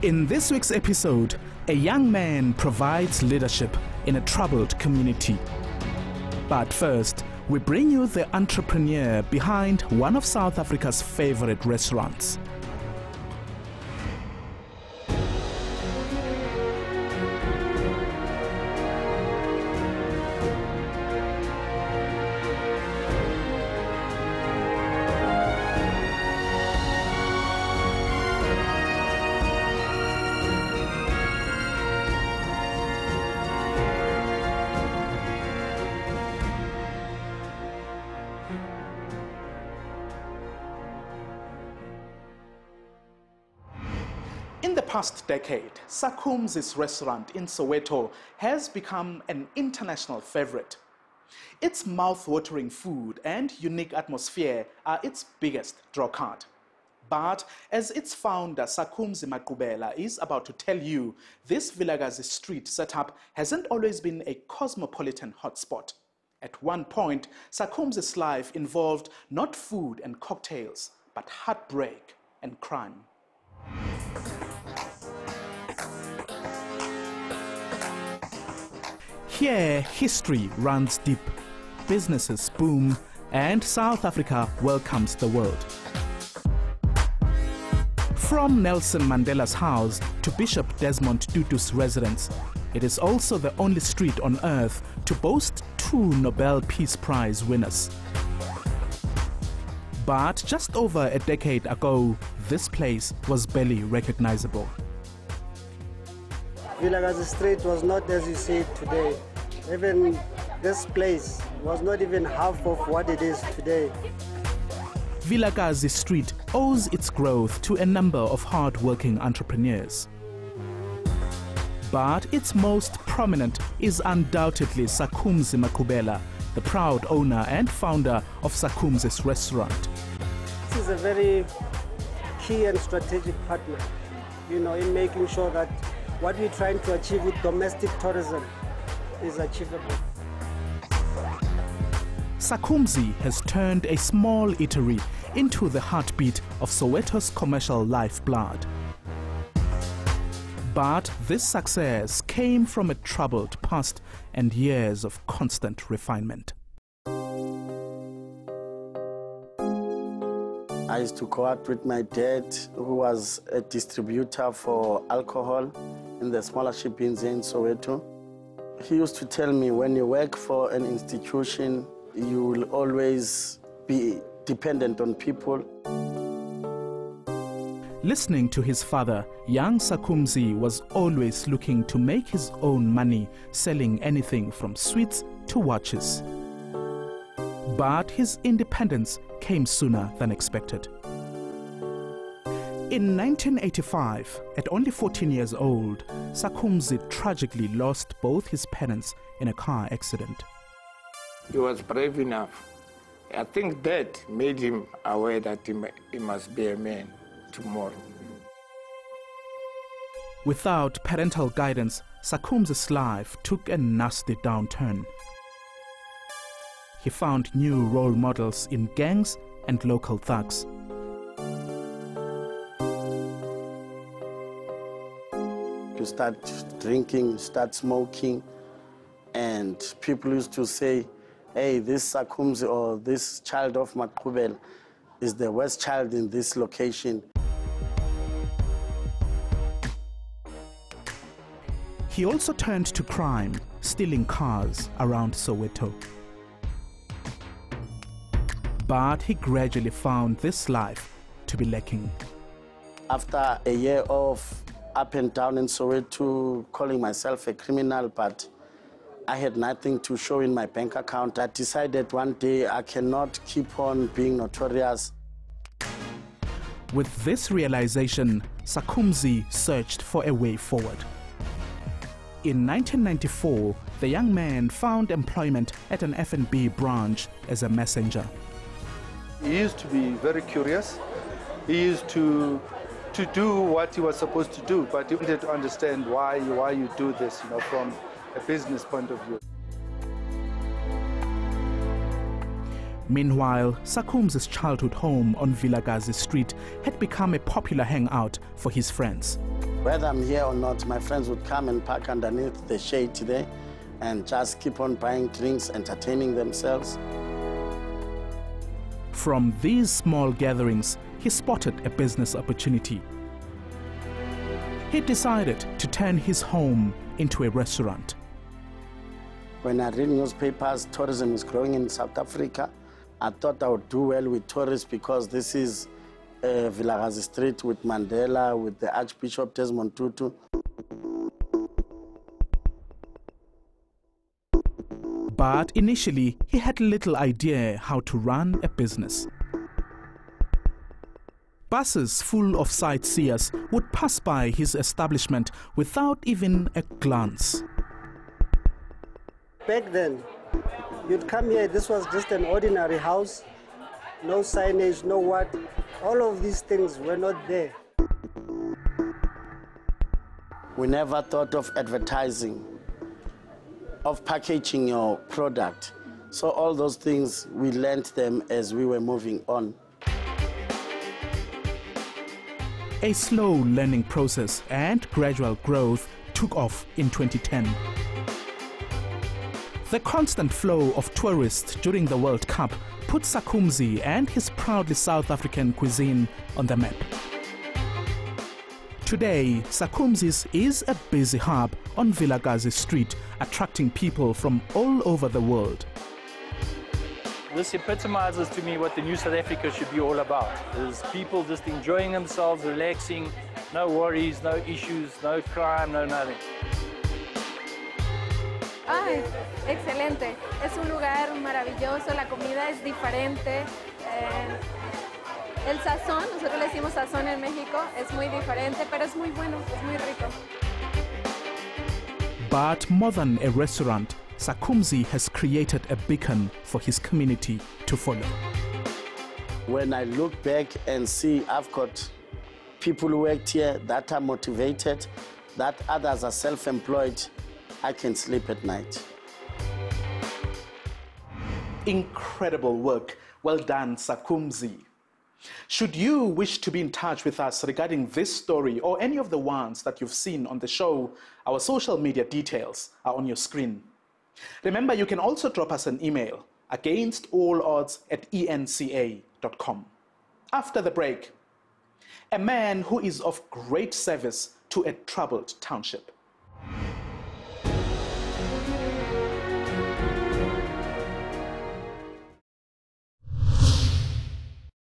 In this week's episode, a young man provides leadership in a troubled community. But first, we bring you the entrepreneur behind one of South Africa's favorite restaurants. In the past decade, Sakhumzi Restaurant in Soweto has become an international favorite. Its mouth-watering food and unique atmosphere are its biggest draw card. But as its founder, Sakhumzi Maqubela, is about to tell you, this Vilakazi street setup hasn't always been a cosmopolitan hotspot. At one point, Sakhumzi's life involved not food and cocktails, but heartbreak and crime. Here, history runs deep, businesses boom, and South Africa welcomes the world. From Nelson Mandela's house to Bishop Desmond Tutu's residence, it is also the only street on earth to boast 2 Nobel Peace Prize winners. But just over a decade ago, this place was barely recognizable. Vilakazi Street was not as you see it today. Even this place was not even half of what it is today. Vilakazi Street owes its growth to a number of hard-working entrepreneurs. But its most prominent is undoubtedly Sakhumzi Maqubela, the proud owner and founder of Sakhumzi Restaurant. This is a very key and strategic partner, in making sure that what we're trying to achieve with domestic tourism is achievable. Sakhumzi has turned a small eatery into the heartbeat of Soweto's commercial lifeblood. But this success came from a troubled past and years of constant refinement. I used to go out with my dad, who was a distributor for alcohol in the smaller shippings in Soweto. He used to tell me, when you work for an institution, you will always be dependent on people. Listening to his father, young Sakhumzi was always looking to make his own money, selling anything from sweets to watches. But his independence came sooner than expected. In 1985, at only 14 years old, Sakhumzi tragically lost both his parents in a car accident. He was brave enough. I think that made him aware that he must be a man tomorrow. Without parental guidance, Sakhumzi's life took a nasty downturn. He found new role models in gangs and local thugs. You start drinking, you start smoking, and people used to say, hey, this Sakhumzi or this child of Maqubela is the worst child in this location. He also turned to crime, stealing cars around Soweto. But he gradually found this life to be lacking. After a year of up and down in Soweto, calling myself a criminal, but I had nothing to show in my bank account, I decided one day I cannot keep on being notorious. With this realization, Sakhumzi searched for a way forward. In 1994, the young man found employment at an F&B branch as a messenger. He used to be very curious. He used to do what he was supposed to do, but he wanted to understand why you do this, from a business point of view. Meanwhile, Sakhumzi's childhood home on Vilakazi Street had become a popular hangout for his friends. Whether I'm here or not, my friends would come and park underneath the shade today and just keep on buying drinks, entertaining themselves. From these small gatherings, he spotted a business opportunity. He decided to turn his home into a restaurant. When I read newspapers, tourism is growing in South Africa. I thought I would do well with tourists because this is Vilakazi Street with Mandela, with the Archbishop Desmond Tutu. But initially, he had little idea how to run a business. Buses full of sightseers would pass by his establishment without even a glance. Back then, you'd come here, this was just an ordinary house, no signage, no what. All of these things were not there. We never thought of advertising, of packaging your product. So all those things, we learned them as we were moving on. A slow learning process and gradual growth took off in 2010. The constant flow of tourists during the World Cup put Sakhumzi and his proudly South African cuisine on the map. Today, Sakhumzi's is a busy hub on Vilakazi Street, attracting people from all over the world. This epitomizes to me what the new South Africa should be all about. Is people just enjoying themselves, relaxing, no worries, no issues, no crime, no nothing. Ay, excelente. Es un lugar maravilloso, la comida es diferente. El sazón, nosotros le decimos sazón en México, es muy diferente, pero es muy bueno, es muy rico. But more than a restaurant, Sakhumzi has created a beacon for his community to follow. When I look back and see I've got people who worked here that are motivated, that others are self-employed, I can sleep at night. Incredible work. Well done, Sakhumzi. Should you wish to be in touch with us regarding this story or any of the ones that you've seen on the show, our social media details are on your screen. Remember, you can also drop us an email, againstallodds@enca.com. After the break, a man who is of great service to a troubled township.